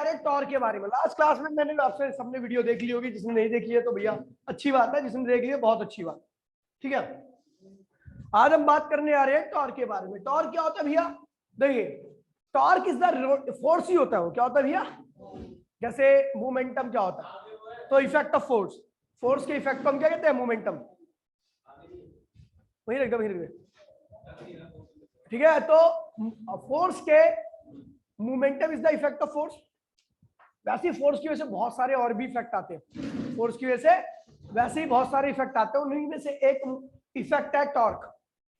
रहे हैं टॉर्क के बारे में। लास्ट क्लास में मैंने आपसे सबने वीडियो देख ली होगी, जिसने नहीं देखी है तो भैया अच्छी बात है, जिसने देख ली है बहुत अच्छी बात। ठीक है, आज हम बात करने आ रहे हैं टॉर्क के बारे में। टॉर्क क्या होता है भैया? देखिए, टॉर्क इज द फोर्स ही होता है। वो क्या होता है भैया? जैसे मोमेंटम क्या होता है, तो इफेक्ट ऑफ फोर्स, फोर्स के इफेक्ट को हम क्या कहते हैं? मोमेंटम। वही रख दो। ठीक है, तो फोर्स के momentum is the effect of force. वैसे ही फोर्स की वजह से बहुत सारे और भी इफेक्ट आते हैं, फोर्स की वजह से वैसे ही बहुत सारे इफेक्ट आते हैं, उन्हीं में से एक इफेक्ट है टॉर्क।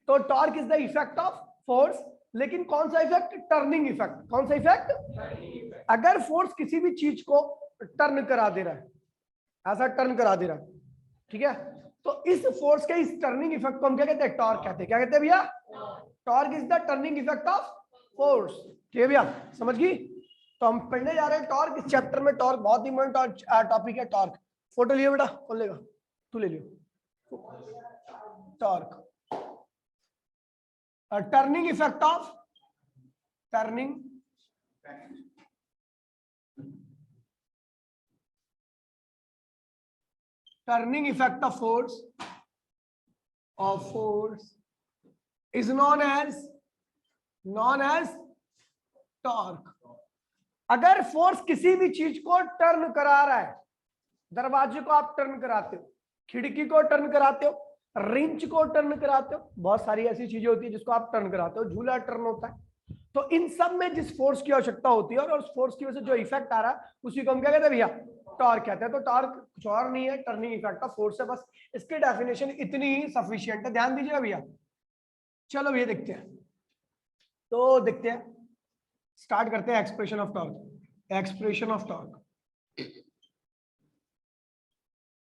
तो torque is the effect of force, लेकिन कौन सा इफेक्ट? Turning effect. कौन सा इफेक्ट? अगर फोर्स किसी भी चीज को टर्न करा दे रहा है, ऐसा टर्न करा दे रहा है, ठीक है, तो इस फोर्स के इस टर्निंग इफेक्ट को हम क्या कहते हैं? टॉर्क कहते हैं। क्या कहते हैं भैया? Torque is the turning effect of force. ठीक है भैया, समझ गई? तो हम पढ़ने जा रहे हैं टॉर्क। इस चैप्टर में टॉर्क बहुत इंपॉर्टेंट टॉपिक है। टॉर्क फोटो लियो बेटा, कौन लेगा? तू ले लियो। Torque turning effect of turning effect of force is known as torque. अगर फोर्स किसी भी चीज को टर्न करा रहा है, दरवाजे को आप टर्न कराते हो, खिड़की को टर्न कराते हो, रिंच को टर्न कराते हो, बहुत सारी ऐसी चीजें होती है जिसको आप टर्न कराते हो, झूला टर्न होता है, तो इन सब में जिस फोर्स की आवश्यकता होती है और उस फोर्स की वजह से जो इफेक्ट आ रहा है उसी को हम क्या कहते हैं भैया? टॉर्क कहते हैं। तो टॉर्क कुछ और नहीं है, टर्निंग इफेक्ट ऑफ फोर्स है। बस इसकी डेफिनेशन इतनी ही सफिशिएंट है, ध्यान दीजिएगा भैया। चलो ये देखते हैं, तो देखते हैं, स्टार्ट करते हैं expression of torque. Expression of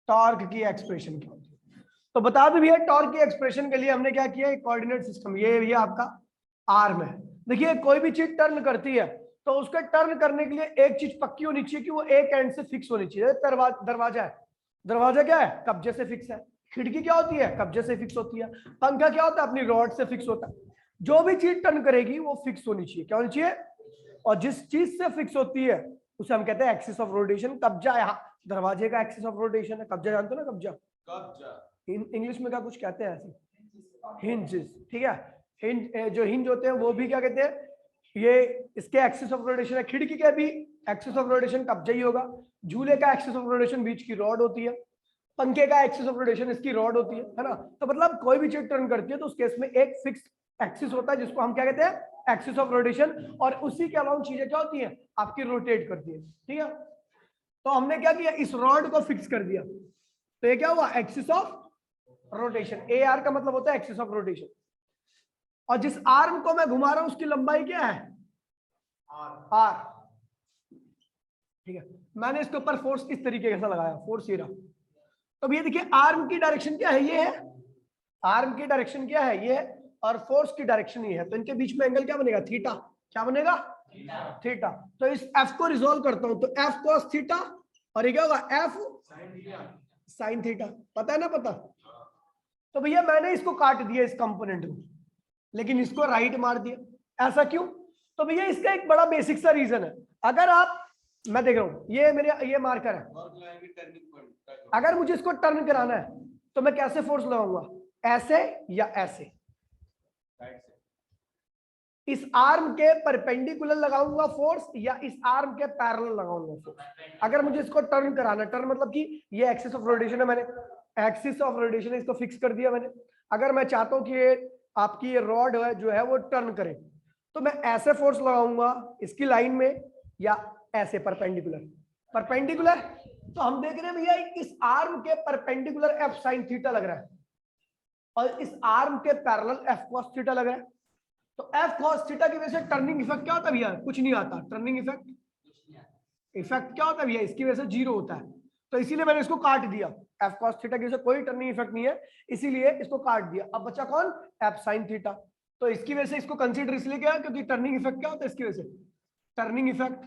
torque की एक्सप्रेशन क्या होती है? तो बता दो भैया, टॉर्क की एक्सप्रेशन के लिए हमने क्या किया? Coordinate system. ये भैया आपका आर्म है। देखिए, कोई भी चीज टर्न करती है तो उसके टर्न करने के लिए एक चीज पक्की होनी चाहिए कि वो एक एंड से फिक्स होनी चाहिए। दरवाजा है, दरवाजा क्या है? कब्जे से फिक्स है। खिड़की क्या होती है? कब्जे से फिक्स होती है। पंखा क्या होता है? अपनी रॉड से फिक्स होता है। जो भी चीज टर्न करेगी वो फिक्स होनी चाहिए। क्या होनी चाहिए? और जिस चीज से फिक्स होती है उसे हम कहते हैं एक्सिस ऑफ रोटेशन। कब्जा यहाँ दरवाजे का एक्सिस ऑफ रोटेशन है। कब्जा जानते हो ना? कब्जा इंग्लिश में क्या कुछ कहते हैं ऐसे? हिंजेस। ठीक है, हिंज, जो हिंज होते हैं वो भी क्या कहते हैं? ये इसके एक्सिस ऑफ रोटेशन है। खिड़की का भी एक्सिस ऑफ रोटेशन कब्जा ही होगा। झूले का एक्सिस ऑफ रोटेशन बीच की रॉड होती है। पंखे का एक्सिस ऑफ रोटेशन इसकी रॉड होती है ना? तो मतलब कोई भी चीज टर्न करती है तो उस केस में एक फिक्स एक्सिस होता है जिसको हम क्या कहते हैं? Axis of rotation. और उसी के अलावा चीजें क्या होती हैं? आपकी रोटेट करती है। ठीक है, तो हमने क्या किया? इस रॉड को फिक्स कर दिया, तो ये क्या हुआ? Axis of rotation. A R का मतलब होता है एक्सिस ऑफ रोटेशन। और जिस आर्म को मैं घुमा रहा हूं उसकी लंबाई क्या है? आर। ठीक है, मैंने इसके ऊपर फोर्स इस तरीके से लगाया, फोर्स ये रहा। तो ये देखिए, आर्म की डायरेक्शन क्या है? ये है। आर्म की डायरेक्शन क्या है? ये है। और फोर्स की डायरेक्शन ये है। तो इनके बीच में एंगल क्या बनेगा? थीटा। क्या बनेगा? थीटा। तो इस एफ को रिजोल्व करता हूं, तो एफ कॉस थीटा, और ये क्या होगा? F sine theta. पता है ना? पता। तो भैया मैंने इसको काट दिया, इस कंपोनेंट को, लेकिन इसको राइट मार दिया। ऐसा क्यों? तो भैया इसका एक बड़ा बेसिक सा रीजन है। अगर आप, मैं देख रहा हूं ये मेरे ये मार्कर है, अगर मुझे इसको टर्न कराना है तो मैं कैसे फोर्स लगाऊंगा? ऐसे या ऐसे? इस आर्म के परपेंडिकुलर लगाऊंगा फोर्स या इस आर्म के पैरेलल लगाऊंगा फोर्स? अगर मुझे इसको टर्न कराना, टर्न मतलब कि ये एक्सिस ऑफ रोटेशन है, मैंने एक्सिस ऑफ रोटेशन है, इसको फिक्स कर दिया मैंने। अगर मैं चाहता हूं कि ये आपकी ये रॉड है जो है वो टर्न करे, तो मैं ऐसे फोर्स लगाऊंगा इसकी लाइन में या ऐसे परपेंडिकुलर। तो हम देख रहे हैं भैया इस आर्म के परपेंडिकुलर एफ साइन थीटा लग रहा है और इस आर्म के पैरेलल एफ कॉस थीटा लग रहा है। तो एफ कॉस थीटा की वजह से टर्निंग इफेक्ट क्या होता है भैया? कुछ नहीं आता। टर्निंग इफेक्ट क्या होता है भैया? इसकी वजह से जीरो होता है। तो इसीलिए मैंने इसको काट दिया। एफ कॉस थीटा की वजह से कोई टर्निंग इफेक्ट नहीं है, इसीलिए इसको काट दिया। अब बचा कौन? F sine theta. तो इसकी वजह से इसको कंसीडर इसलिए किया क्योंकि टर्निंग इफेक्ट क्या होता है इसकी वजह से? टर्निंग इफेक्ट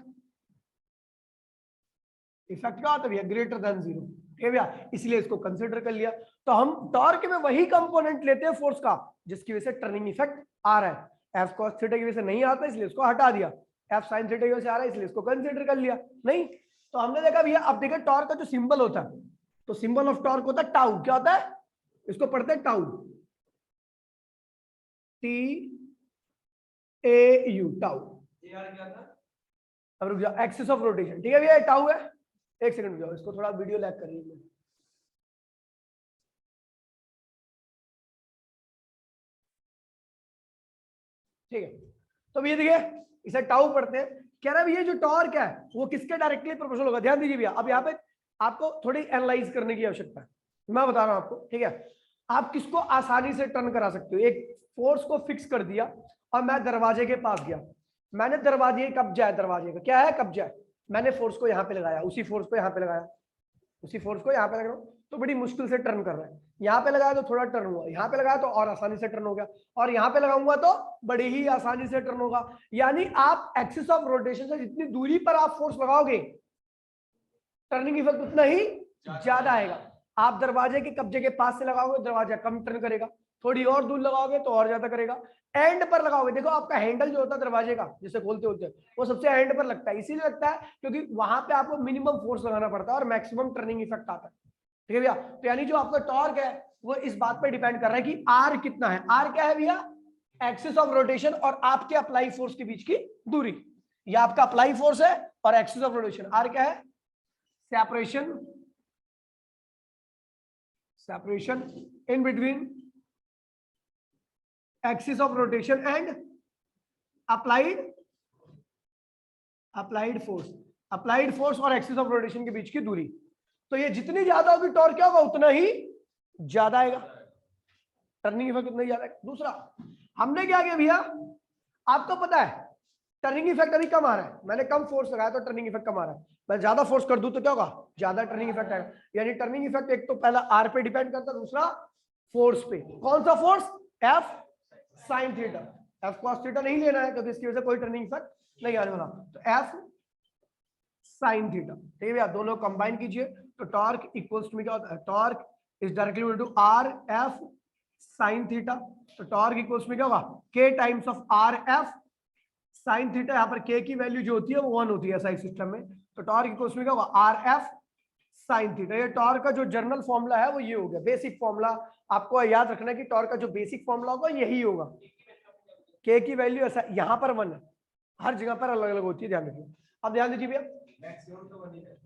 क्या होता है भैया? Greater than zero. ठीक है भैया, इसलिए इसको कंसीडर कर लिया। तो हम टॉर्क में वही कंपोनेंट लेते हैं फोर्स का जिसकी वजह से टर्निंग इफेक्ट आ रहा है। एफ कॉस थीटा की वजह से नहीं आता, इसलिए इसको हटा दिया। एफ साइन थीटा से आ रहा है इसलिए इसको कंसीडर कर लिया। नहीं तो हमने देखा भैया, अब देखिए टॉर्क का जो सिंबल होता है, तो सिंबल ऑफ टॉर्क होता है टाउ। क्या होता है? इसको पढ़ते हैं tau, T A you, tau. अब रुक जाओ, एक्सिस ऑफ रोटेशन, ठीक है भैया, टाउ है। एक सेकंड रुक जाओ, इसको थोड़ा वीडियो लैग कर लीजिए। ठीक है, तो भैया देखिए इसे टाउ पढ़ते हैं। कह रहा है भैया जो टॉर्क है वो किसके डायरेक्टली प्रोपोर्शनल होगा। ध्यान दीजिए भैया, अब यहाँ पे आपको थोड़ी एनालाइज करने की आवश्यकता है, मैं बता रहा हूं आपको। ठीक है, आप किसको आसानी से टर्न करा सकते हो। एक फोर्स को फिक्स कर दिया और मैं दरवाजे के पास गया, मैंने दरवाजे कब्जा है, दरवाजे का क्या है, कब्जा है। मैंने फोर्स को यहाँ पे लगाया, उसी फोर्स को यहाँ पे लगाया, उसी फोर्स को यहाँ पे लगा, तो बड़ी मुश्किल से टर्न कर रहा है। यहाँ पे लगाया तो थोड़ा टर्न हुआ, यहाँ पे लगाया तो और आसानी से टर्न हो गया, और यहाँ पे लगाऊंगा तो बड़ी ही आसानी से टर्न होगा। यानी आप एक्सिस ऑफ रोटेशन से जितनी दूरी पर आप फोर्स लगाओगे, टर्निंग इफेक्ट उतना ही ज्यादा आएगा। आप दरवाजे के कब्जे के पास से लगाओगे, दरवाजा कम टर्न करेगा, थोड़ी और दूर लगाओगे तो और ज्यादा करेगा। एंड पर लगाओगे, देखो आपका हैंडल जो होता है दरवाजे का, जिसे खोलते होते हैं, वो सबसे एंड पर लगता है। इसीलिए लगता है क्योंकि वहां पे आपको मिनिमम फोर्स लगाना पड़ता है और मैक्सिमम टर्निंग इफेक्ट आता है। ठीक है भैया, तो यानी जो आपका टॉर्क है वो इस बात पर डिपेंड कर रहा है कि आर कितना है। आर क्या है भैया? एक्सिस ऑफ रोटेशन और आपके अप्लाई फोर्स के बीच की दूरी। ये आपका अप्लाई फोर्स है और एक्सिस ऑफ रोटेशन। आर क्या है? Separation in between axis of rotation and applied force और axis of rotation के बीच की दूरी। तो ये जितनी ज्यादा होगी टॉर्क क्या होगा, उतना ही ज्यादा आएगा, टर्निंग इफेक्ट उतना ही ज्यादा आएगा। दूसरा हमने क्या किया भैया, आपको पता है टर्निंग इफेक्ट अभी कम आ रहा है, मैंने कम फोर्स लगाया तो टर्निंग इफेक्ट कम आ रहा है, मैं ज्यादा फोर्स कर दूं तो क्या होगा, ज्यादा टर्निंग इफेक्ट आएगा। यानी टर्निंग इफेक्ट एक तो पहला आर पे डिपेंड करता है, दूसरा फोर्स पे। कौन सा force? F sine theta. F cos theta नहीं लेना है क्योंकि इसकी वजह से कोई टर्निंग इफेक्ट नहीं आने वाला, तो एफ साइन थीटा। ठीक है भैया, दोनों कंबाइन कीजिए तो टॉर्क इक्वल्स टू क्या होता है, torque is directly equal to r f sine theta. तो टॉर्क इक्वल्स में क्या होगा, k times of r f sine theta. यहाँ पर के की वैल्यू जो होती है वो 1 होती है SI सिस्टम में, तो टॉर्क इक्वल्स में क्या होगा, आर एफ साइन थीटा। ये टॉर्क का जो जनरल फॉर्मूला है वो ये हो गया, बेसिक फॉर्मूला। आपको याद रखना है कि टॉर्क का जो बेसिक फॉर्मूला होगा यही होगा। के की वैल्यू ऐसा यहाँ पर 1 है, हर जगह पर अलग अलग होती है, ध्यान रखिए। अब ध्यान दीजिए भैया,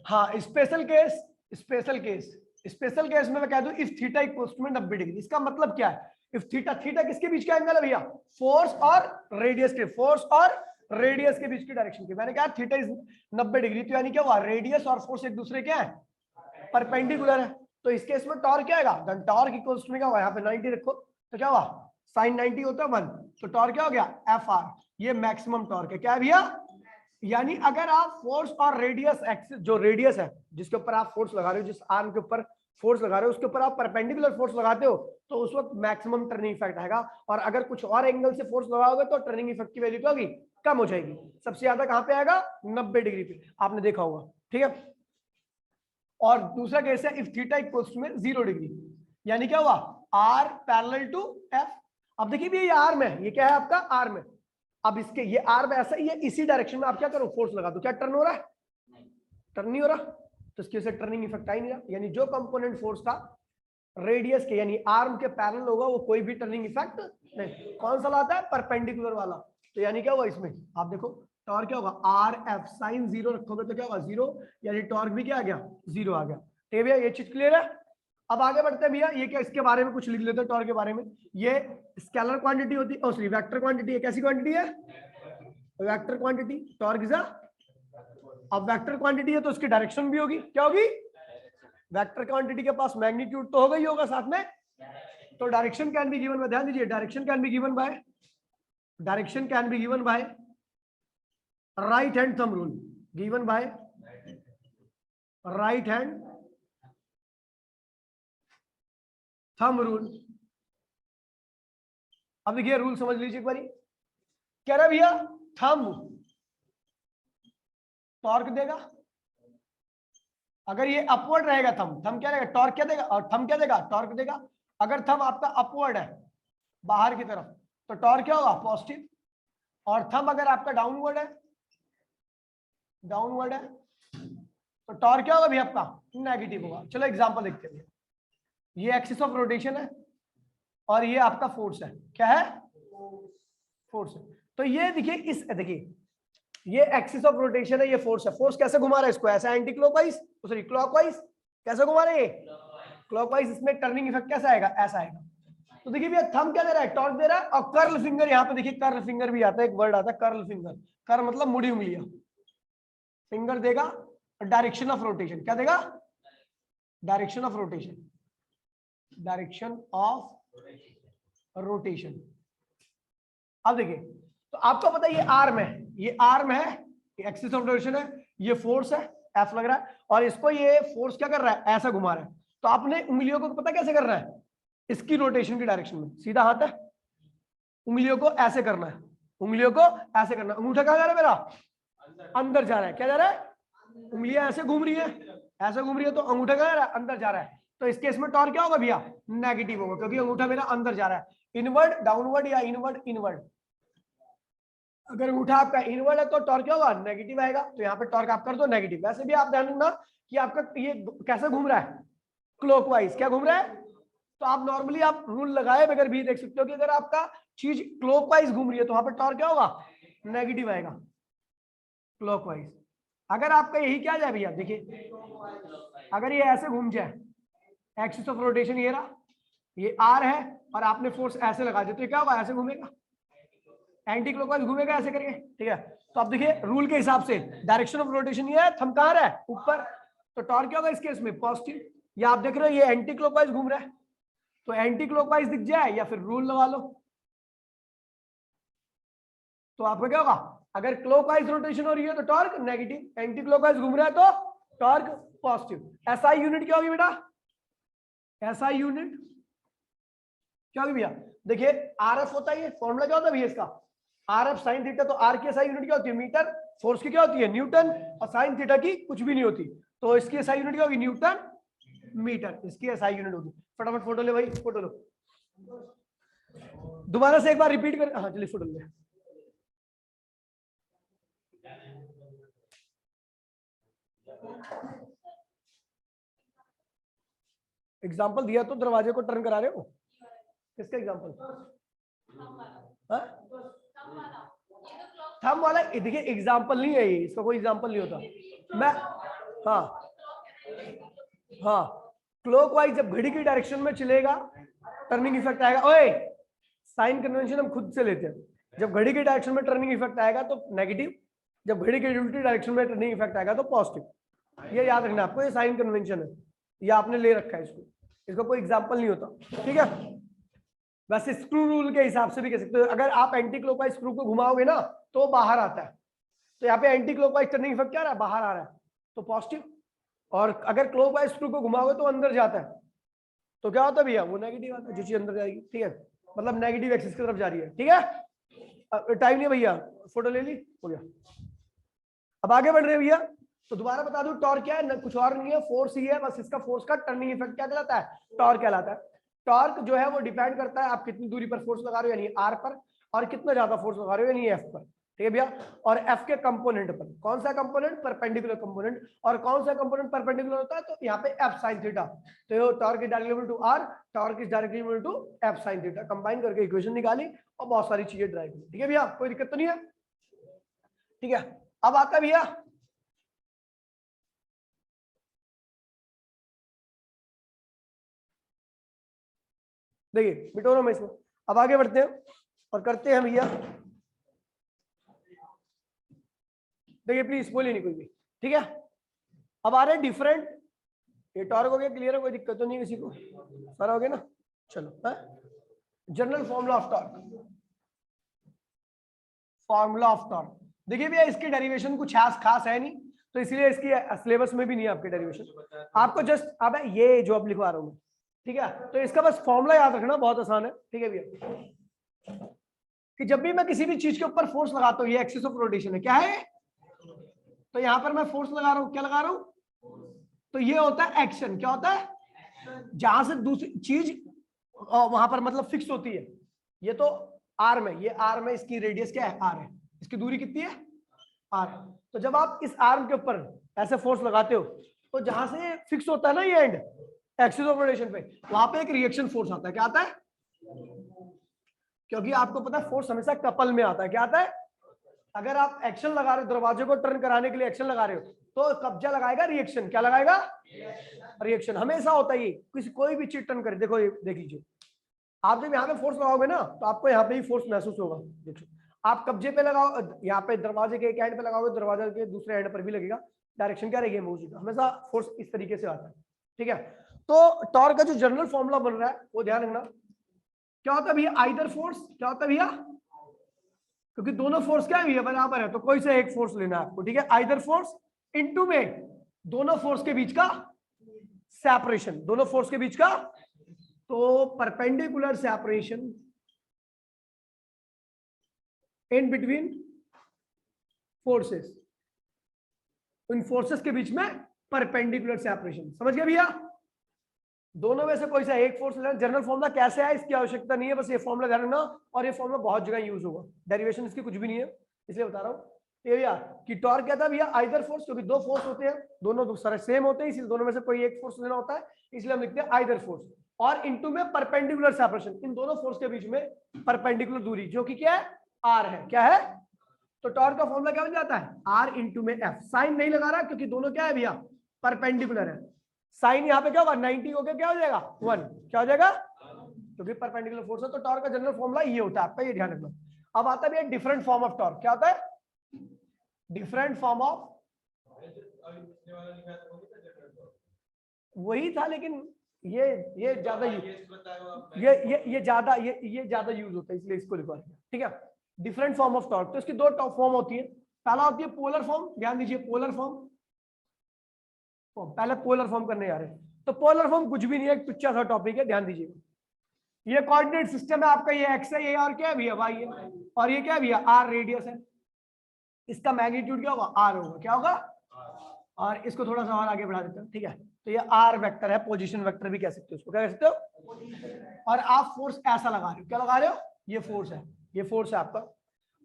हाँ स्पेशल केस में मैं कह दूं if theta equals to 90 degree. इसका मतलब क्या है, इफ थीटा किसके बीच का एंगल है भैया, फोर्स और रेडियस के बीच की डायरेक्शन की। मैंने कहा थीटा इज 90 डिग्री, तो यानी क्या हुआ, रेडियस और फोर्स एक दूसरे क्या है, परपेंडिकुलर है। तो इस केस में टॉर्क क्या आएगा, देन टॉर्क इक्वल्स टू क्या हुआ, यहाँ पे 90 रखो तो क्या हुआ, साइन 90 होता है 1, तो टॉर्क क्या हो गया, एफ आर। ये मैक्सिमम टॉर्क है क्या है भैया, यानी अगर आप फोर्स और रेडियस एक्सिस, जो रेडियस है जिसके ऊपर आप फोर्स लगा रहे हो, जिस आर्म के ऊपर फोर्स लगा रहे हो उसके ऊपर आप परपेंडिकुलर फोर्स लगाते हो तो उस वक्त मैक्सिमम टर्निंग इफेक्ट आएगा। और अगर कुछ और एंगल से फोर्स लगाओगे तो टर्निंग इफेक्ट की वैल्यू क्या होगी, कम हो जाएगी। सबसे ज्यादा कहां पे आएगा, 90 डिग्री पे, आपने देखा होगा। ठीक है, और दूसरा केस है इफ थीटा इक्वल्स टू में 0 डिग्री, यानी क्या हुआ, आर पैरेलल टू एफ। अब देखिए भी ये आर्म है, ये क्या है आपका आर्म है। अब इसके ये आर्म ऐसा ही है, इसी डायरेक्शन में आप क्या करो, फोर्स लगा दो, क्या टर्न हो रहा है, टर्न नहीं हो रहा, तो इसकी वजह से टर्निंग इफेक्ट आ ही नहीं रहा। यानी जो कंपोनेंट फोर्स था रेडियस के यानी आर्म के पैरेलल होगा वो कोई भी टर्निंग इफेक्ट नहीं। कौन सा लाता है, परपेंडिकुलर वाला। तो यानी क्या हुआ इसमें, आप देखो टॉर्क क्या होगा, आर एफ साइन 0 रखोगे तो क्या होगा 0, यानी टॉर्क भी क्या आ गया, 0 आ गया। ठीक है भैया, ये चीज क्लियर है। अब आगे बढ़ते हैं भैया, ये क्या, इसके बारे में कुछ लिख लेते हैं टॉर्क के बारे में। ये स्केलर क्वांटिटी होती है, सॉरी वेक्टर क्वांटिटी है। कैसी क्वांटिटी है, वेक्टर क्वांटिटी। टॉर्क इज अब वेक्टर क्वांटिटी है तो उसकी डायरेक्शन भी होगी, क्या होगी, वेक्टर क्वांटिटी के पास मैग्नीट्यूड तो होगा ही होगा साथ में, तो direction can be given by, ध्यान दीजिए, direction can be given by right hand thumb rule, given by right hand thumb rule. अब देखिए रूल समझ लीजिए एक बारी, कह रहा भैया थंब टॉर्क देगा, अगर ये अपवर्ड रहेगा थंब क्या रहेगा, टॉर्क क्या देगा, और थंब क्या देगा, टॉर्क देगा। अगर थंब आपका अपवर्ड है बाहर की तरफ तो टॉर्क क्या होगा, पॉजिटिव। और थंब अगर आपका डाउनवर्ड है डाउनवर्ड है, तो टॉर्क क्या होगा भी आपका नेगेटिव होगा। चलो एग्जांपल देखते हैं। ये एक्सिस ऑफ रोटेशन है और ये आपका फोर्स है। क्या है? फोर्स है। तो ये देखिए ये एक्सिस ऑफ रोटेशन है, ये फोर्स है। फोर्स कैसे घुमा रहा है इसको? ऐसा एंटी क्लॉकवाइज, सॉरी क्लॉकवाइज। कैसे घुमा रहे हैं? क्लॉकवाइज। इसमें टर्निंग इफेक्ट कैसा आएगा? ऐसा आएगा। तो देखिए भैया थंब क्या दे रहा है? टॉर्क दे रहा है। और कर्ल फिंगर, यहाँ पे देखिए कर्ल फिंगर भी आता है, एक वर्ड आता है कर्ल फिंगर। कर्ल मतलब मुड़ी उंगलियां। फिंगर देगा डायरेक्शन ऑफ रोटेशन। क्या देगा? Direction of rotation. Direction of rotation. अब देखिए, तो आपको पता है ये आर्म है, ये आर्म है, ये एक्सिस ऑफ रोटेशन है, ये फोर्स है, एफ लग रहा है, और इसको ये फोर्स क्या कर रहा है? ऐसा घुमा रहा है। तो आपने उंगलियों को पता कैसे कर रहा है? इसकी रोटेशन की डायरेक्शन में। सीधा हाथ है, उंगलियों को ऐसे करना है, उंगलियों को ऐसे करना है। अंगूठा कहां जा रहा है मेरा? अंदर जा रहा है। क्या जा रहा है? उंगलियां ऐसे घूम रही है, ऐसे घूम रही है, तो अंगूठा कहां जा रहा है? अंदर जा रहा है। तो इस केस में टॉर्क क्या होगा भैया? नेगेटिव होगा, क्योंकि अंगूठा मेरा अंदर जा रहा है। इनवर्ड, डाउनवर्ड या इनवर्ड इनवर्ड। अगर अंगूठा आपका इनवर्ड है तो टॉर्क क्या होगा? नेगेटिव आएगा। तो यहाँ पे टॉर्क आप कर दो नेगेटिव। वैसे भी आप ध्यान रखना कि आपका ये कैसे घूम रहा है? क्लॉकवाइज। क्या घूम रहा है? तो आप नॉर्मली आप रूल लगाए बगैर भी देख सकते हो कि अगर आपका चीज क्लॉकवाइज घूम रही है तो वहां पर टॉर्क क्या होगा? नेगेटिव आएगा, क्लॉकवाइज। अगर आपका यही क्या जाए भैया, देखिए अगर ये ऐसे घूम जाए, एक्सिस ऑफ रोटेशन ये रहा, ये आर है, और आपने फोर्स ऐसे लगा दिया, तो क्या होगा? ऐसे घूमेगा, एंटी क्लॉकवाइज घूमेगा ऐसे करके। ठीक है, तो आप देखिए रूल के हिसाब से डायरेक्शन ऑफ रोटेशन ये है, थंब कहां है? ऊपर। तो टॉर्क क्या होगा इस केस में? पॉजिटिव। या आप देख रहे हो ये एंटी क्लॉकवाइज घूम रहा है, तो एंटी क्लॉकवाइज दिख जाए या फिर रूल लगा लो, तो आपका क्या होगा? अगर क्लॉकवाइज रोटेशन हो रही है तो टॉर्क नेगेटिव, एंटी क्लॉकवाइज घूम रहा है तो टॉर्क पॉजिटिव। एसआई यूनिट क्या होगी बेटा? एसआई यूनिट क्या होगी भैया? देखिए आरएफ होता है, ये फॉर्मूला क्या होता है भैया इसका? RF sign theta. तो आर की एसआई यूनिट क्या होती है? मीटर। फोर्स की क्या होती है? न्यूटन। और साइन थीटा की कुछ भी नहीं होती, तो इसकी एसआई यूनिट क्या होगी? Newton metre. इसकी एसआई यूनिट होगी। फटाफट फोटो ले भाई, फोटो लो। दोबारा से एक बार रिपीट कर। हाँ चलिए फोटो ले। एग्जाम्पल दिया तो दरवाजे को टर्न करा रहे हो? किसका एग्जाम्पल? थंब वाला? देखिए एग्जाम्पल नहीं है ये, इसका कोई एग्जाम्पल नहीं होता। मैं हाँ क्लॉकवाइज जब घड़ी की डायरेक्शन में चलेगा टर्निंग इफेक्ट आएगा। ओए साइन कन्वेंशन हम खुद से लेते हैं। जब घड़ी की डायरेक्शन में टर्निंग इफेक्ट आएगा तो नेगेटिव, जब घड़ी की उल्टी डायरेक्शन में टर्निंग इफेक्ट आएगा तो पॉजिटिव। ये याद रखना आपको, ये साइन कन्वेंशन है, ये आपने ले रखा है इसको, इसका कोई एग्जाम्पल नहीं होता। ठीक है, वैसे स्क्रू रूल के हिसाब से भी कह सकते हो, अगर आप एंटी क्लॉकवाइज स्क्रू को घुमाओगे ना तो बाहर आता है, तो यहाँ पे एंटी क्लॉकवाइज टर्निंग इफेक्ट क्या आ रहा है? बाहर आ रहा है, तो पॉजिटिव। और अगर क्लॉकवाइज स्क्रू को घुमाओगे तो अंदर जाता है, तो क्या होता है भैया? वो नेगेटिव आता है, जो चीज अंदर जाएगी। ठीक है, मतलब नेगेटिव एक्सिस की तरफ जा रही है। ठीक है, टाइम नहीं भैया, फोटो ले ली, हो गया। अब आगे बढ़ रहे हैं भैया। तो दोबारा बता दूं टॉर्क क्या है? कुछ और नहीं है, फोर्स ही है, बस इसका फोर्स का टर्निंग इफेक्ट क्या कहलाता है? टॉर्क कहलाता है। टॉर्क जो है वो डिपेंड करता है आप कितनी दूरी पर फोर्स लगा रहे हो, यानी आर पर, और कितना ज्यादा फोर्स लगा रहे हो, यानी एफ पर। ठीक है भैया, और एफ के कंपोनेंट पर। कौन सा कंपोनेंट? Perpendicular component. और कौन सा कंपोनेंट परपेंडिकुलर होता है? तो यहाँ पे एफ साइन थीटा। तो torque is directly equal to r, torque is directly equal to f sine theta. Combine करके इक्वेशन निकाली और बहुत सारी चीजें ड्राइव की। ठीक है भैया, कोई दिक्कत तो नहीं है? ठीक है, अब आता है भैया देखिए बिटोरो में इसको। अब आगे बढ़ते हैं और करते हैं भैया, देखिए प्लीज बोलिए नहीं कोई भी। ठीक है, अब आ रहे हैं डिफरेंट। ये टॉर्क हो गया, क्लियर है, कोई दिक्कत तो नहीं किसी को? सारा हो गया ना? चलो, general formula of torque. Formula of torque देखिए भैया, इसकी डेरिवेशन कुछ खास है नहीं, तो इसलिए इसकी सिलेबस में भी नहीं है आपके डेरिवेशन। आपको जस्ट अब ये जो अब लिखवा रहा हूँ, ठीक है, तो इसका बस फॉर्मूला याद रखना, बहुत आसान है। ठीक है भैया, कि जब भी मैं किसी भी चीज के ऊपर फोर्स लगाता हूँ, ये एक्सिस ऑफ रोटेशन है, क्या है? तो यहां पर मैं फोर्स लगा रहा हूं, क्या लगा रहा हूं? तो ये होता है एक्शन। क्या होता है? जहां से दूसरी चीज वहां पर मतलब फिक्स होती है। ये तो आर्म है, ये आर्म है, इसकी रेडियस क्या है? आर है। इसकी दूरी कितनी है? आर। तो जब आप इस आर्म के ऊपर ऐसे फोर्स लगाते हो तो जहां से फिक्स होता है ना ये एंड एक्सिस ऑफ रोटेशन पे, वहां पे एक रिएक्शन फोर्स आता है। क्या आता है? क्योंकि आपको पता है फोर्स हमेशा कपल में आता है। क्या आता है? अगर आप एक्शन लगा रहे हो, दरवाजे को टर्न कराने के लिए एक्शन लगा रहे हो, तो कब्जा लगाएगा रिएक्शन। क्या लगाएगा? रिएक्शन हमेशा होता है। ये किसी कोई भी चीज टर्न करे, देखो ये देख लीजिए, आप जब यहाँ पे फोर्स लगाओगे ना तो आपको यहाँ पे ही फोर्स महसूस होगा। देखो आप कब्जे पे लगाओ, यहाँ पे दरवाजे के एक एंड पे लगाओगे, दरवाजे के दूसरे एंड पर भी लगेगा। डायरेक्शन क्या रहेगी? मूव की। हमेशा फोर्स इस तरीके से आता है। ठीक है, तो टॉर्क का जो जनरल फॉर्मूला बन रहा है वो ध्यान रखना। क्या होता है भैया? Either force. क्या होता है भैया? क्योंकि दोनों फोर्स क्या है भैया? बराबर है, तो कोई से एक फोर्स लेना है आपको। ठीक है, आइदर फोर्स इनटू में दोनों फोर्स के बीच का सेपरेशन, दोनों फोर्स के बीच का, तो perpendicular separation in between forces, in forces के बीच में परपेंडिकुलर सेपरेशन। समझ गए भैया? दोनों में से कोई सा एक फोर्स लेना। जनरल फॉर्मूला कैसे है इसकी आवश्यकता नहीं है, बस ये फॉर्मूला ध्यान रखना, और ये फॉर्मूला बहुत जगह यूज होगा। डेरिवेशन इसकी कुछ भी नहीं है, इसलिए बता रहा हूँ। ये भैया कि टॉर्क क्या था भैया? आइदर फोर्स, क्योंकि दो फोर्स होते हैं, दोनों सारे सेम होते हैं, इसलिए दोनों में से कोई एक फोर्स लेना होता है, इसलिए हम लिखते हैं आइदर फोर्स। और इनटू में परपेंडिकुलर सेपरेशन, इन दोनों फोर्स के बीच में परपेंडिकुलर दूरी, जो कि क्या है? आर है। क्या है? तो टॉर्क का फॉर्मूला क्या बन जाता है? आर इंटू में एफ। साइन नहीं लगा रहा क्योंकि दोनों क्या है भैया? परपेंडिकुलर है। साइन यहाँ पे क्या होगा? 90 हो गया, क्या हो जाएगा? 1। क्या हो जाएगा? क्योंकि परपेंडिकुलर फोर्स है। तो टॉर्क का जनरल फॉर्मूला ये होता है आपका, ये ध्यान रखना। अब आता है डिफरेंट फॉर्म ऑफ टॉर्क। क्या होता है? डिफरेंट फॉर्म ऑफ, वही था, लेकिन ये ज्यादा ये ज्यादा यूज होता है, इसलिए इसको लिखवा दिया। ठीक है, डिफरेंट फॉर्म ऑफ टॉर्क। तो इसकी दो फॉर्म होती है। पहला होती है पोलर फॉर्म। ध्यान दीजिए, पोलर फॉर्म। पहले पोलर फॉर्म करने जा रहे हैं। तो पोलर फॉर्म कुछ भी नहीं है, एक तुच्छा सा टॉपिक है, ध्यान दीजिएगा। ये कोऑर्डिनेट सिस्टम है आपका, ये एक्स है, ये और क्या है भैया? वाई है, और ये क्या है भैया? आर रेडियस है। इसका मैग्नीट्यूड क्या होगा? आर होगा। क्या होगा? और इसको थोड़ा सा और आगे बढ़ा देते हैं। ठीक है, तो ये आर वेक्टर है, पोजीशन वेक्टर भी कह सकते हो उसको। क्या कह सकते हो? और आप फोर्स ऐसा लगा रहे हो। क्या लगा रहे हो? ये फोर्स है, ये फोर्स है आपका।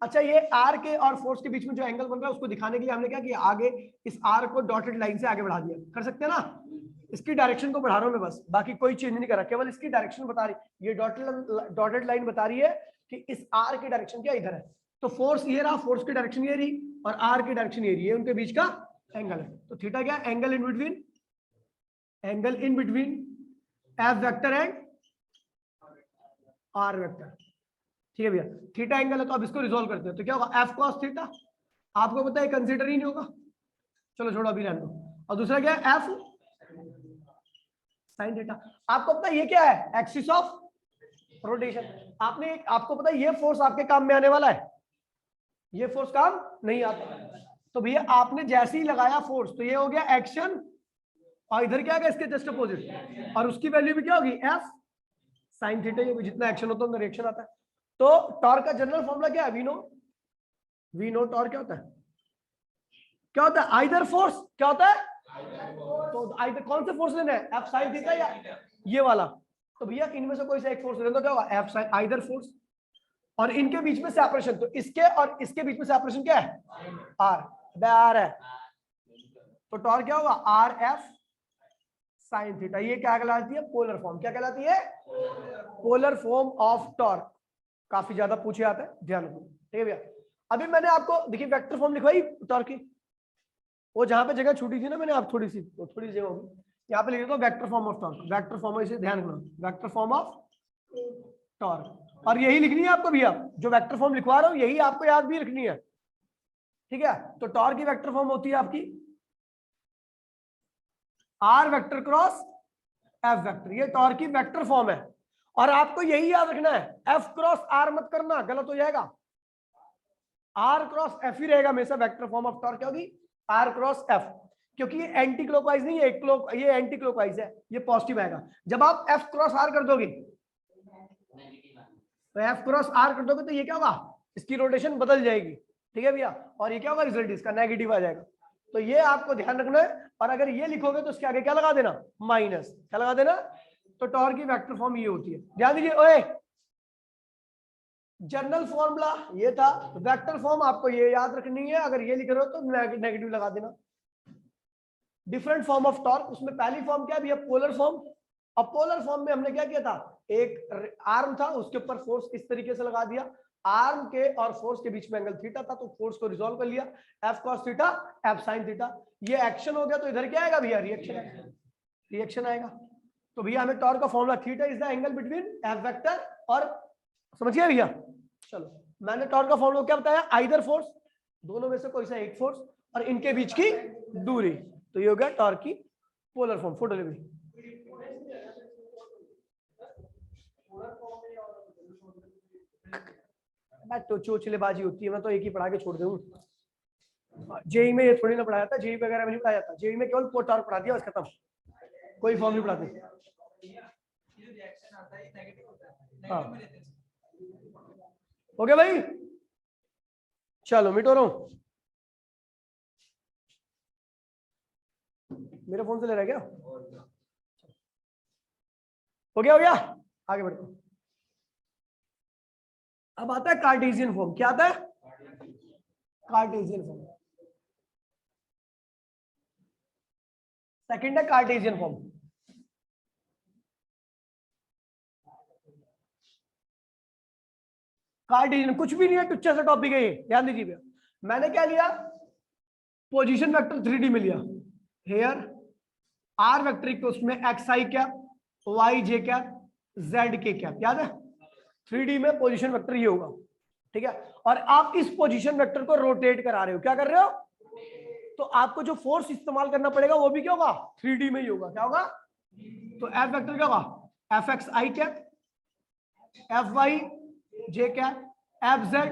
अच्छा, ये आर के और फोर्स के बीच में जो एंगल बन रहा है उसको दिखाने के लिए हमने क्या किया? आगे इस आर को डॉटेड लाइन से आगे बढ़ा दिया। कर सकते हैं ना? इसकी डायरेक्शन को बढ़ा रहा हूं मैं, बस बाकी कोई चेंज नहीं करा, केवल इसकी डायरेक्शन बता रही। ये डॉटेड लाइन बता रही है कि इस आर की डायरेक्शन क्या इधर है। तो फोर्स ये रहा, फोर्स की डायरेक्शन ये रही, और आर की डायरेक्शन ये रही है, उनके बीच का एंगल है। तो थीटा क्या? Angle in between, angle in between f vector and r vector. ठीक है भैया, थीटा एंगल है, तो अब इसको रिजोल्व करते हैं। तो क्या होगा? F cos theta. आपको पता है कंसीडर ही नहीं होगा, चलो छोड़ो अभी रहने दो। और दूसरा क्या है? F sine theta. आपको पता है ये क्या है? Axis of rotation. आपको पता है ये फोर्स आपके काम में आने वाला है, ये फोर्स काम नहीं आता। तो भैया आपने जैसे ही लगाया फोर्स, तो ये हो गया एक्शन, और इधर क्या है? इसके जस्ट अपोजिट, और उसकी वैल्यू भी क्या होगी? F sine theta. ये जितना एक्शन होता है रिएक्शन आता है। तो टॉर्क का जनरल फॉर्मूला क्या है? वी नो टॉर्क क्या होता है? क्या होता है? Either force. क्या होता है? तो आइदर कौन से फोर्स लेना है? एफ साइन थीटा या ये वाला? तो भैया इनमें से कोई सा एक फोर्स लेना, तो क्या होगा? एफ साइन, आइदर फोर्स, और इनके बीच में सेपरेशन, तो इसके और इसके बीच में सेपरेशन क्या है? आर। आर है, तो टॉर्क क्या होगा? Are f sine theta. ये क्या कहलाती है? Polar form. क्या कहलाती है? Polar form of torque. काफी ज्यादा पूछे आता है, ध्यान रखो। ठीक है भैया, अभी मैंने आपको देखिए वेक्टर फॉर्म लिखवाई टॉर्क की, वो जहां पे जगह छूटी थी ना मैंने, आप थोड़ी जगह होगी, यहाँ पे लिख देता हूँ vector form of torque. Vector form, इसे ध्यान रखना, वेक्टर फॉर्म ऑफ टॉर्क। और यही लिखनी है आपको भैया, जो वेक्टर फॉर्म लिखवा रहा हूँ यही आपको याद भी रखनी है। ठीक है, तो टॉर्क की वेक्टर फॉर्म होती है आपकी r vector cross f vector. ये टॉर्क की वेक्टर फॉर्म है, और आपको यही याद रखना है, एफ क्रॉस आर मत करना, गलत हो जाएगा। आर क्रॉस एफ ही रहेगा हमेशा वेक्टर फॉर्म ऑफ टॉर्क। क्या होगी? आर क्रॉस एफ, क्योंकि ये एंटी क्लॉकवाइज नहीं है, ये एंटी क्लॉकवाइज है, ये पॉजिटिव आएगा। जब आप एफ क्रॉस आर कर दोगे, तो एफ क्रॉस आर कर दोगे तो ये क्या होगा? इसकी रोटेशन बदल जाएगी। ठीक है भैया, और ये क्या होगा? रिजल्ट इसका नेगेटिव आ जाएगा। तो ये आपको ध्यान रखना है, और अगर ये लिखोगे तो उसके आगे क्या लगा देना? माइनस। क्या लगा देना? तो टॉर्क की वेक्टर फॉर्म ये होती है, ध्यान दीजिए। ओए जनरल फॉर्मूला ये था। वेक्टर फॉर्म आपको ये याद रखनी है, अगर ये लिख रहे हो तो नेगेटिव लगा देना। डिफरेंट फॉर्म ऑफ टॉर्क, उसमें पहली फॉर्म क्या है, पोलर फॉर्म। अब पोलर फॉर्म में हमने क्या किया था, एक आर्म था उसके ऊपर फोर्स इस तरीके से लगा दिया, आर्म के और फोर्स के बीच में एंगल थीटा था, तो फोर्स को रिजॉल्व कर लिया, F cos theta F sine theta. ये एक्शन हो गया, तो इधर क्या आएगा भैया, रिएक्शन आएगा, रिएक्शन आएगा। तो भैया हमें टॉर्क का formula theta is the angle between f vector और, समझिए भैया। चलो मैंने टॉर्क का फॉर्मूला क्या बताया, आइदर फोर्स, दोनों में से कोई सा एक फोर्स और इनके बीच की दूरी, तो ये हो गया टॉर्क की पोलर फॉर्म। फोटो ले भी, तो चोचलेबाजी होती है, मैं तो एक ही पढ़ा के छोड़ दूं। जेई में ये थोड़ी ना पढ़ाया था, जेई वगैरह में नहीं पढ़ाया था, जेई में केवल टॉर्क पढ़ा दिया, बस खत्म, कोई फॉर्म नहीं पढ़ाते। हाँ हो गया भाई, चलो मिटो रहा हूं, मेरे फोन से ले रहा है क्या, हो गया, हो गया, आगे बढ़ते। अब आता है कार्टेशियन फॉर्म, क्या आता है, कार्टेशियन फॉर्म। सेकंड है कार्टेशियन फॉर्म। कार्टेशियन कुछ भी नहीं है, टुच्चा सा टॉपिक है ये, ध्यान दीजिए। मैंने क्या लिया, पोजीशन वेक्टर 3D में लिया, हेयर आर वेक्टर इक्वल्स में एक्स आई कैप वाई जे कैप जेड के कैप, याद है 3D में पोजीशन वेक्टर ये होगा, ठीक है। और आप इस पोजीशन वेक्टर को रोटेट करा रहे हो, क्या कर रहे हो, तो आपको जो फोर्स इस्तेमाल करना पड़ेगा वो भी क्या होगा, 3D में ही होगा, क्या होगा, तो एफ वेक्टर क्या होगा, एफ एक्स आई कैप एफ वाई जे कैप एफ जेड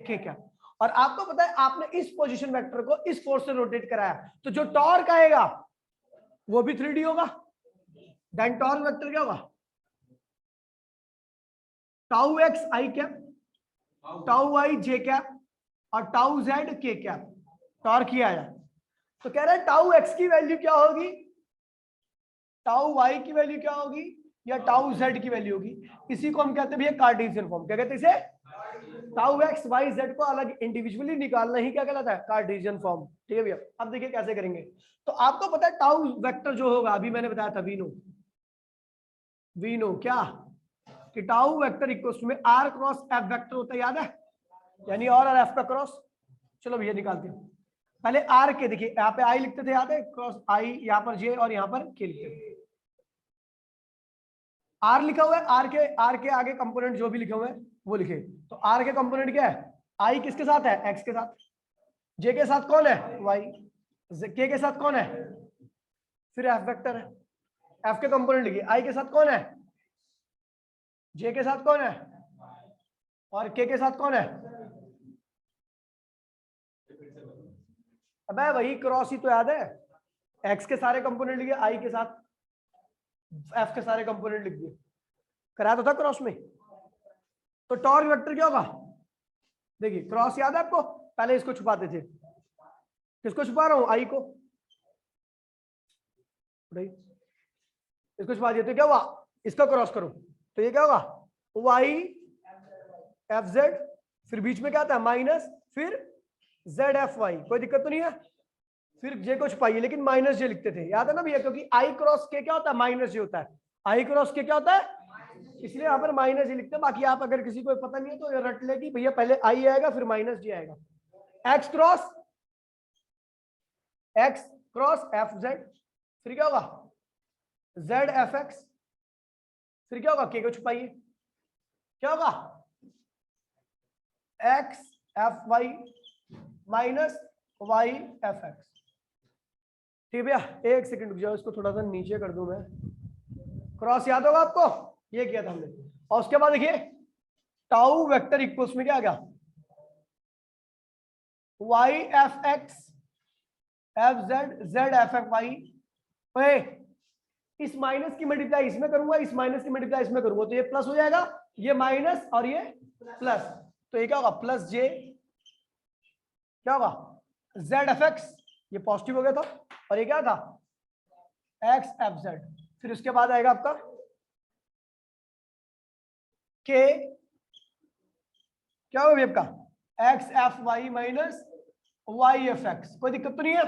के कैप। और आपको पता है आपने इस पोजीशन वेक्टर को इस फोर्स से रोटेट कराया, तो जो टॉर्क आएगा वो भी 3D होगा। देन टॉर्क वेक्टर क्या होगा, टाउ एक्स आई कैप टाउ वाई जे कैप और टाउ जेड के कैप, टॉर्क ही आया। तो कह रहा है टाउ एक्स की वैल्यू क्या होगी, टाउ वाई की वैल्यू क्या होगी, या टाउ जेड की वैल्यू होगी। इसी को हम कहते हैं भैया कार्टेशियन फॉर्म, क्या कहते हैं इसे, टाउ एक्स वाई जेड को अलग इंडिविजुअली निकालना ही क्या कहलाता है, कार्टेशियन फॉर्म, ठीक है भैया। अब देखिए कैसे करेंगे, तो आपको पता है टाउ वेक्टर जो होगा, अभी मैंने बताया था वी नो क्या, कि टाउ वेक्टर इक्वल्स में आर क्रॉस एफ वेक्टर होता है, याद है, यानी और एफ का क्रॉस। चलो भैया निकालते हैं, पहले आर के, देखिए यहाँ पे आई लिखते थे, याद है, क्रॉस आई, यहाँ पर जे और यहाँ पर के लिखते थे। आर लिखा हुआ है, आर के आगे कंपोनेंट जो भी लिखे हुए हैं वो लिखे, तो आर के कंपोनेंट क्या है, आई किसके साथ है, एक्स के साथ, जे के साथ कौन है, वाई, के साथ कौन है, फिर एफ वेक्टर है, एफ के कंपोनेंट लिखिए, आई के साथ कौन है, जे के साथ कौन है, और के साथ कौन है, अबे वही क्रॉस ही तो याद है, एक्स के सारे कंपोनेंट लिखे, आई के साथ एफ के सारे कंपोनेंट लिख दिए, कराया तो था क्रॉस में। तो टॉर्क वेक्टर क्या होगा, देखिए क्रॉस याद है आपको, पहले इसको छुपाते थे, किसको छुपा रहा हूं, आई को, इसको छुपा दिया, तो क्या हुआ, इसका क्रॉस करो, तो ये क्या होगा, वाई एफ जेड, फिर बीच में क्या आता है माइनस, फिर जेड एफ वाई, कोई दिक्कत तो नहीं है, फिर जे को छुपाइए, लेकिन माइनस जे लिखते थे, याद है ना भैया, क्योंकि आई क्रॉस के क्या होता है, माइनस जे होता है, आई क्रॉस के क्या होता है, इसलिए यहाँ पर माइनस जे लिखते हैं। बाकी आप अगर किसी को पता नहीं है तो रट ले कि भैया पहले आई आएगा फिर माइनस जे आएगा, एक्स क्रॉस एफ जेड, फिर क्या होगा, जेड एफ एक्स, फिर क्या होगा, के को छुपाइए, क्या होगा, x f y minus y f x, ठीक है भैया। एक सेकंड रुक जाओ, इसको थोड़ा सा नीचे कर दूं मैं, क्रॉस याद होगा आपको, ये किया था हमने। और उसके बाद देखिए टाउ वेक्टर इक्वल्स में क्या आ गया, y f x f z z f f y, इस माइनस की मल्टीप्लाई इसमें करूंगा, इस माइनस की मल्टीप्लाई इसमें करूंगा, तो ये प्लस हो जाएगा, ये माइनस और ये प्लस, तो ये क्या होगा, प्लस जे, क्या होगा, जेड एफ एक्स, ये पॉजिटिव हो गया था, और ये क्या था, एक्स एफ जेड, फिर उसके बाद आएगा आपका के क्या होगा भैया आपका x f y minus y f x. कोई दिक्कत तो नहीं है।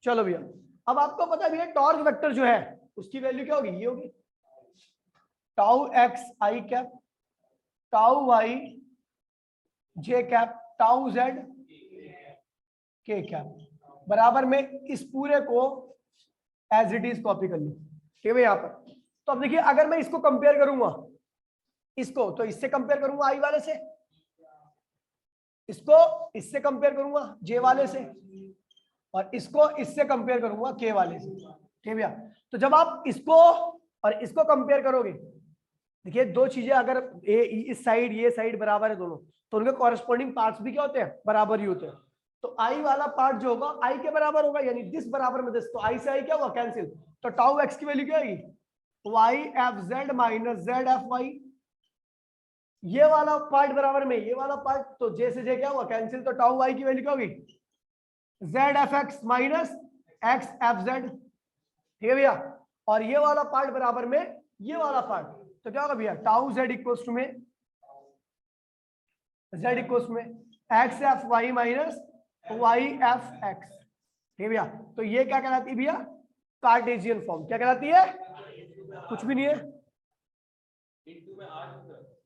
चलो भैया अब आपको पता है भैया टॉर्क वेक्टर जो है उसकी वैल्यू क्या होगी, ये होगी टाउ एक्स आई कैप टाउ वाई जे कैप टाउ जेड के कैप बराबर में इस पूरे को एज इट इज कॉपी कर लूं। ठीक है यहाँ पर तो अब देखिए अगर मैं इसको कंपेयर करूंगा इसको तो इससे कंपेयर करूंगा आई वाले से, इसको इससे कंपेयर करूंगा जे वाले से और इसको इससे कंपेयर करूंगा के वाले से। ठीक है भैया तो जब आप इसको और इसको कंपेयर करोगे देखिए दो चीजें अगर इस साइड ये साइड बराबर है दोनों तो उनके कॉरेस्पॉन्डिंग पार्ट्स भी क्या होते हैं, बराबर ही होते हैं। तो आई वाला पार्ट जो होगा आई के बराबर होगा यानी दिस बराबर में दिस, तो आई से आई क्या हुआ कैंसिल, तो टाउ एक्स की वैल्यू क्या आएगी y f z minus z f y. ये वाला पार्ट बराबर में ये वाला पार्ट तो जे से जे क्या हुआ कैंसिल, तो टाउ वाई की वैल्यू क्या होगी Z F x minus x f Z. ठीक है भैया और ये वाला पार्ट बराबर में ये वाला पार्ट तो क्या होगा भैया टाउ जेड इक्वल्स टू में जेड इक्वल्स में x f y minus y f x. ठीक है भैया तो ये क्या कहलाती है भैया कार्टेशियन फॉर्म। क्या कहलाती है, कुछ भी नहीं है।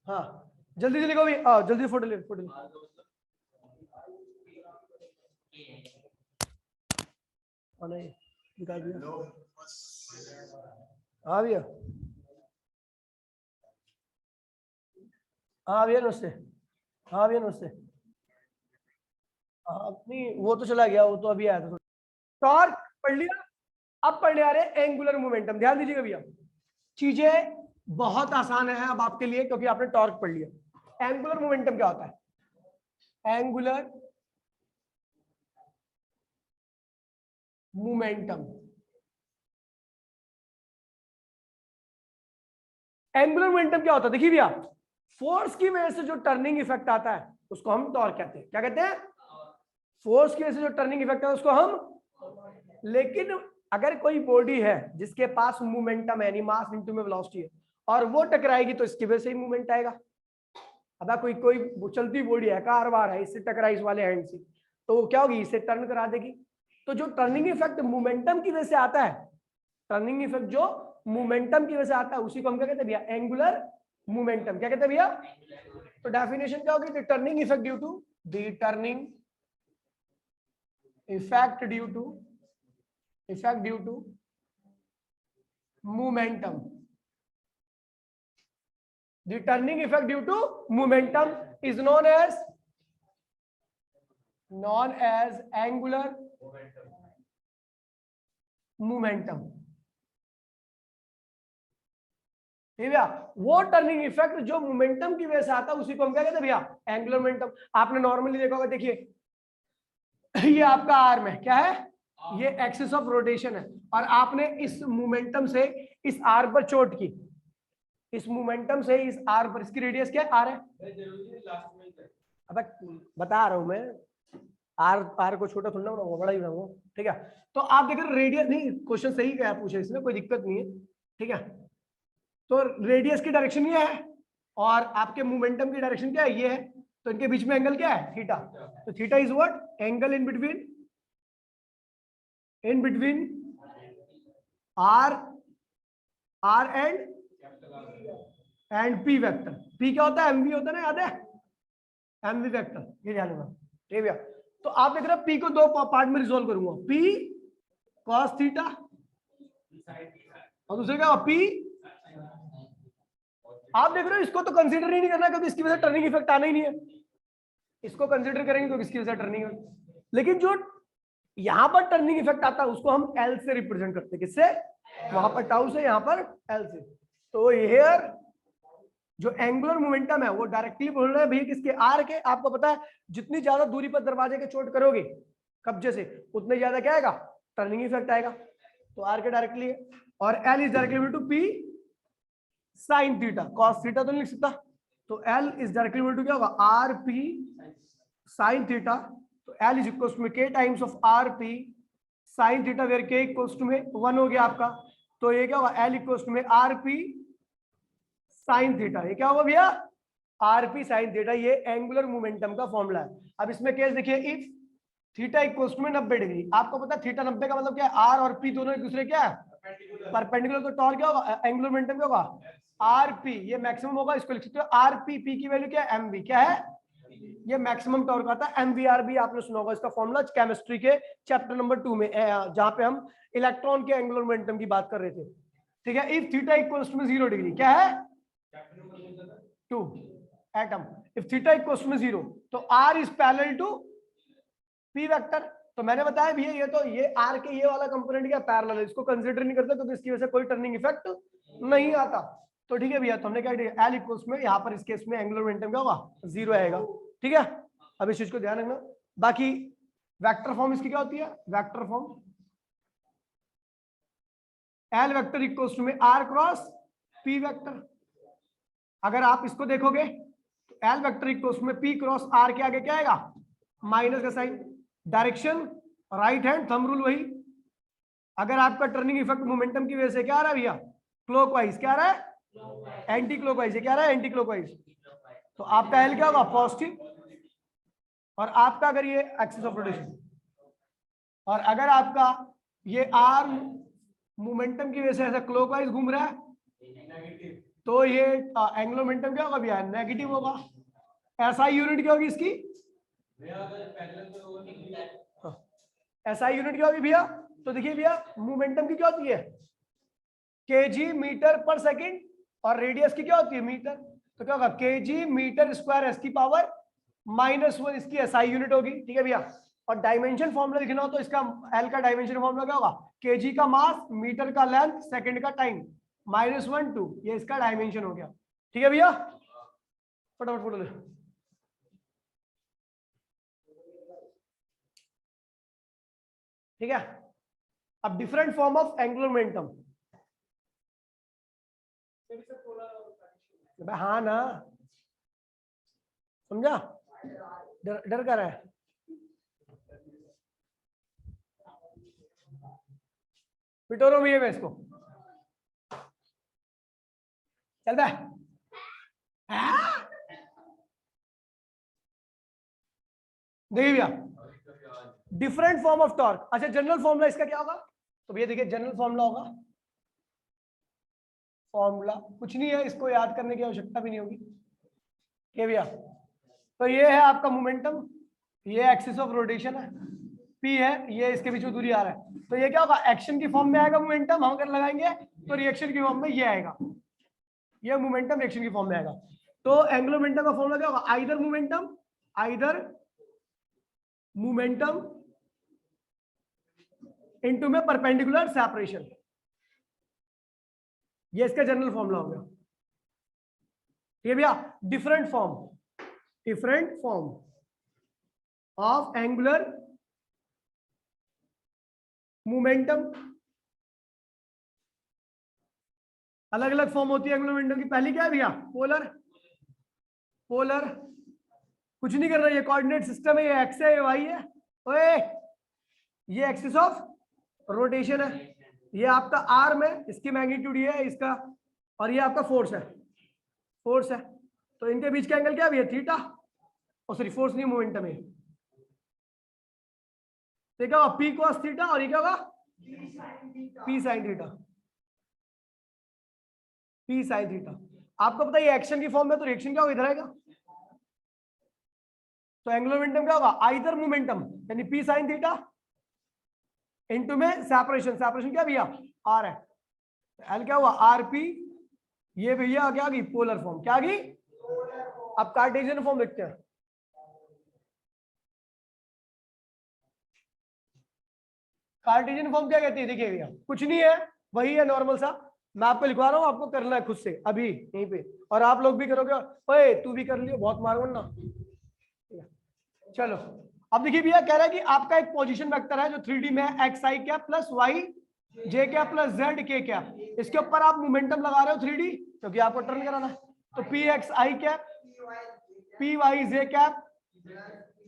हाँ जल्दी से लिखो भी, जल्दी फोटो ले फोटो निकाल दिया। हाँ भैया हाँ भैया नमस्ते। हाँ भैया नमस्ते। हाँ नहीं वो तो चला गया, वो तो अभी आया था। टॉर्क पढ़ लिया, अब पढ़ने आ रहे हैं एंगुलर मोमेंटम। ध्यान दीजिएगा भैया चीजें बहुत आसान है अब आपके लिए क्योंकि आपने टॉर्क पढ़ लिया। एंगुलर मोमेंटम क्या होता है, एंगुलर मोमेंटम, एंगुलर मोमेंटम क्या होता है देखिए भैया फोर्स की वजह से जो टर्निंग इफेक्ट आता है उसको हम टॉर्क कहते हैं। क्या कहते हैं, फोर्स की वजह से जो टर्निंग इफेक्ट है उसको हम। लेकिन अगर कोई बॉडी है जिसके पास मोमेंटम है मास इनटू में वेलोसिटी है और वो टकराएगी तो इसकी वजह से ही मूवमेंट आएगा। अब कोई कोई चलती बॉडी है कार वार है इससे टकराई इस वाले हैंड से तो क्या होगी इसे टर्न करा देगी। तो जो टर्निंग इफेक्ट मोमेंटम की वजह से आता है, टर्निंग इफेक्ट जो मोमेंटम की वजह से आता है उसी को हम क्या कहते हैं भैया एंगुलर मोमेंटम। क्या कहते हैं भैया, तो डेफिनेशन क्या होगी, the turning effect due to the turning effect due to momentum, the turning effect due to momentum is known as angular momentum। ठीक भैया वो टर्निंग इफेक्ट जो मोमेंटम की वजह से आता है उसी को हम क्या कहते हैं भैया एंगुलर मोमेंटम। आपने नॉर्मली देखा होगा, देखिए ये आपका आर्म है, क्या है ये एक्सिस ऑफ रोटेशन है और आपने इस मोमेंटम से इस आर्म पर चोट की, इस मोमेंटम से इस आर्म पर, इसकी रेडियस क्या आर है। अब बता रहा हूं मैं, आर को छोटा थोड़ा बनाऊंगा बड़ा ही बनाऊंगा। ठीक है तो आप देख रहे रेडियस, नहीं क्वेश्चन सही क्या पूछे इसमें, कोई दिक्कत नहीं है। ठीक है तो रेडियस की डायरेक्शन ये है और आपके मोमेंटम की डायरेक्शन क्या है, ये है। तो इनके बीच में एंगल क्या है, थीटा। तो theta is what, angle in between r and p vector. P क्या होता है, एमवी होता है ना, याद है एमवी वेक्टर, ये ध्यान रखना। ठीक है तो आप देख रहे हो पी को दो पार्ट में रिजोल्व करूंगा, पी कॉस थीटा और दूसरे क्या पी। आप देख रहे हो इसको तो कंसीडर ही नहीं करना क्योंकि इसकी वजह से टर्निंग इफेक्ट आना ही नहीं है। इसको कंसीडर करेंगे तो इसकी वजह से टर्निंग, लेकिन जो यहां पर टर्निंग इफेक्ट आता है उसको हम एल से रिप्रेजेंट करते हैं। किससे, वहां पर टाउ से, यहां पर एल से। तो हियर जो एंगुलर मोमेंटम है वो डायरेक्टली बोल रहे हैं भैया किसके, आर के। आपको पता है जितनी ज्यादा दूरी पर दरवाजे के चोट करोगे कब्जे से उतने ज्यादा क्या आएगा, टर्निंग इफेक्ट आएगा। तो आर के डायरेक्टली है और L is directly to p sine theta, cos theta तो नहीं लिख सकता। तो एल इज डायरेक्टली टू क्या होगा, आर पी साइन थीटा। तो एल इज इक्वल्स टू में k times of r p sine theta where k equals to में 1 हो गया आपका। तो ये क्या होगा, एल इक्वल्स टू में आर पी साइन थीटा। ये क्या होगा भैया, आरपी साइन थीटा, ये एंगुलर मोमेंटम का फॉर्मूला है। अब इसमें केस देखिए, इफ थीटा इक्वल्स टू में 90 डिग्री, आपको पता है थीटा 90 का मतलब क्या है, आर और पी दोनों एक दूसरे क्या है, परपेंडिकुलर, तो टॉर्क क्या होगा, एंगुलर मोमेंटम क्या होगा, आरपी, ये मैक्सिमम होगा, इसको लिख सकते हो आरपी, पी की वैल्यू क्या है, एमवी, क्या है, ये मैक्सिमम टॉर्क आता है। एमवीआरबी आपने सुना होगा, इसका फॉर्मूला केमिस्ट्री के चैप्टर नंबर 2 में, जहां पे हम इलेक्ट्रॉन के एंगुलर मोमेंटम की बात कर रहे थे, ठीक है। If theta equals to 0 degree, क्या है, 2 atom, if theta equals to 0, तो r is parallel to p vector. तो मैंने बताया भैया, ये तो ये आर के ये वाला कंपोनेंट क्या पैरेलल है, इसको कंसीडर नहीं करते क्योंकि इसकी वजह से कोई टर्निंग इफेक्ट नहीं आता। तो ठीक है भैया, तो हमने क्या किया, एल इक्वल्स में यहाँ पर इस केस में एंगुलर मोमेंटम क्या होगा, 0 आएगा, ठीक है। अब इस चीज को ध्यान रखना। बाकी वेक्टर फॉर्म इसकी क्या होती है, vector form L vector equals to में आर क्रॉस पी वेक्टर। अगर आप इसको देखोगे तो एल वेक्टर इक्वल्स में पी क्रॉस आर के आगे क्या आएगा, माइनस का sign, direction right hand thumb rule वही। अगर आपका टर्निंग इफेक्ट मोमेंटम की वजह से क्या आ रहा है भैया, क्लॉकवाइज, क्या आ रहा है, एंटी क्लॉकवाइज, ये क्या आ रहा है, एंटी क्लॉकवाइज, तो आपका एल क्या होगा, पॉजिटिव। और आपका अगर ये एक्सिस ऑफ रोटेशन, और अगर आपका ये आर मोमेंटम की वजह से ऐसा क्लॉकवाइज घूम रहा है, तो ये एंगुलर मोमेंटम क्या होगा भैया, नेगेटिव होगा। एसआई यूनिट क्या होगी इसकी, एसआई यूनिट क्या होगी भैया, तो देखिए भैया मोमेंटम की क्या होती है, केजी मीटर पर सेकंड, और रेडियस की क्या होती है, मीटर, तो क्या होगा, केजी मीटर स्क्वायर एस की पावर -1 इसकी एसआई यूनिट होगी, ठीक है भैया। और डायमेंशन फॉर्मूला लिखना हो तो इसका एल का डायमेंशन फॉर्मूला क्या होगा, केजी का मास, मीटर का लेंथ, सेकंड का टाइम, -1 2, ये इसका डायमेंशन हो गया, ठीक है भैया। फटाफट फोटो ले, ठीक है। अब different form of angular momentum, हाँ ना, समझा, डर कर रहा है, पिटोरो भी है मैं इसको, चल बे, देखिए भैया डिफरेंट फॉर्म ऑफ टॉर्क। अच्छा, जनरल फॉर्मूला इसका क्या होगा, तो भैया देखिए जनरल फॉर्मूला होगा, फॉर्मूला कुछ नहीं है, इसको याद करने की आवश्यकता भी नहीं होगी, ठीक है भैया। तो ये है आपका मोमेंटम, ये एक्सिस ऑफ रोटेशन है, पी है, ये इसके बीच में दूरी आ रहा है, तो ये क्या होगा, एक्शन की फॉर्म में आएगा मोमेंटम, हम अगर लगाएंगे तो रिएक्शन की फॉर्म में ये आएगा, ये मोमेंटम रिएक्शन की फॉर्म में आएगा। तो एंगुलर मोमेंटम का फॉर्मूला क्या होगा, आइदर मोमेंटम इनटू में परपेंडिकुलर सेपरेशन, ये इसका जनरल फॉर्मूला हो गया, ठीक है भैया। Different form of angular momentum, अलग अलग फॉर्म होती है एंगुलर मोमेंटम की। पहली क्या है भैया, पोलर, कुछ नहीं कर रहा, ये कोऑर्डिनेट सिस्टम है, ये एक्स है, ये वाई है, ओए ये एक्सिस ऑफ रोटेशन है, ये आपका आर्म है, इसकी मैग्नीट्यूड ये है इसका, और ये आपका फोर्स है, तो इनके बीच का एंगल क्या है, थीटा, और सॉरी फोर्स नहीं, मोमेंटम है, तो क्या होगा, पी कॉस थीटा, और ये क्या होगा, पी साइन थीटा। आपको पता है ये एक्शन की फॉर्म में, तो रिएक्शन क्या होगा, इधर आएगा, तो एंगुलर मोमेंटम क्या होगा, आइदर मोमेंटम यानी पी साइन थीटा इनटू में सेपरेशन क्या भैया, आर है, एल क्या हुआ, आर पी, ये भैया क्या आ गई, पोलर फॉर्म, क्या आ गई। अब कार्टेशियन फॉर्म लिखते हैं, कार्टेशियन फॉर्म क्या कहती है, देखिए भैया कुछ नहीं है, वही है नॉर्मल सा, मैं आपको लिखवा रहा हूँ, आपको करना है खुद से अभी यहीं पे, और आप लोग भी करोगे, ओए तू भी कर लियो, बहुत मारो ना। चलो अब देखिए भैया, कह रहा है कि आपका एक पोजीशन वेक्टर है जो 3D में है, एक्स आई कैप प्लस वाई जे कैप प्लस जेड के कैप, इसके ऊपर आप मोमेंटम लगा रहे हो 3D, क्योंकि आपको टर्न कराना है, तो पी एक्स आई कैप, पी वाई जे कैप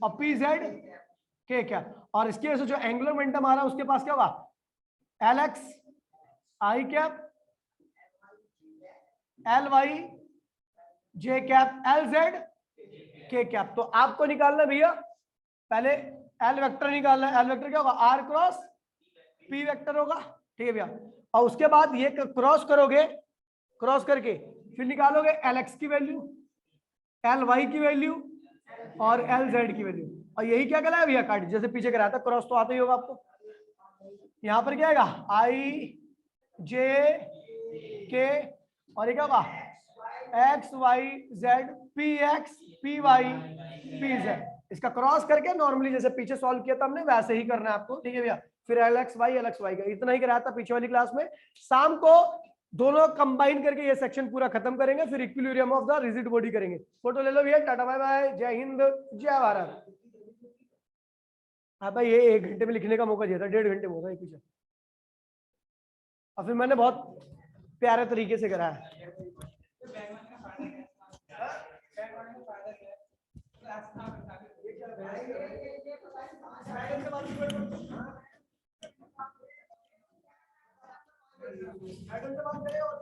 और पी जेड के कैप, और इसकी वजह से जो एंगुलर मोमेंटम आ रहा है उसके पास क्या होगा, एल एक्स आई कैप, एल वाई जे कैप एल जेड के कैप। तो आपको निकालना भैया पहले एल वेक्टर निकालना है। एल वेक्टर क्या होगा, आर क्रॉस पी वेक्टर होगा, ठीक है भैया। और उसके बाद ये क्रॉस करोगे, क्रॉस करके फिर निकालोगे एल एक्स की वैल्यू, एल वाई की वैल्यू और एल जेड की वैल्यू। और यही क्या कहलाया भैया, कार्ड जैसे पीछे कराया था, क्रॉस तो आता ही होगा आपको। यहाँ पर क्या आएगा, आई जे के और ये क्या होगा x y z p x p y p z. इसका क्रॉस करके नॉर्मली जैसे पीछे सॉल्व किया था हमने वैसे ही करना है आपको, ठीक है भैया। फिर एल एक्स वाई का इतना ही कराया था पीछे वाली क्लास में। शाम को दोनों कंबाइन करके ये सेक्शन पूरा खत्म करेंगे, फिर equilibrium of the rigid body करेंगे। फोटो ले लो भैया, टाटा बाय बाय, जय हिंद जय भारत। हाँ भाई, ये 1 घंटे में लिखने का मौका दिया था, 1.5 घंटे में होगा पीछे। और फिर मैंने बहुत प्यारे तरीके से कराया। मैडम से बात करें और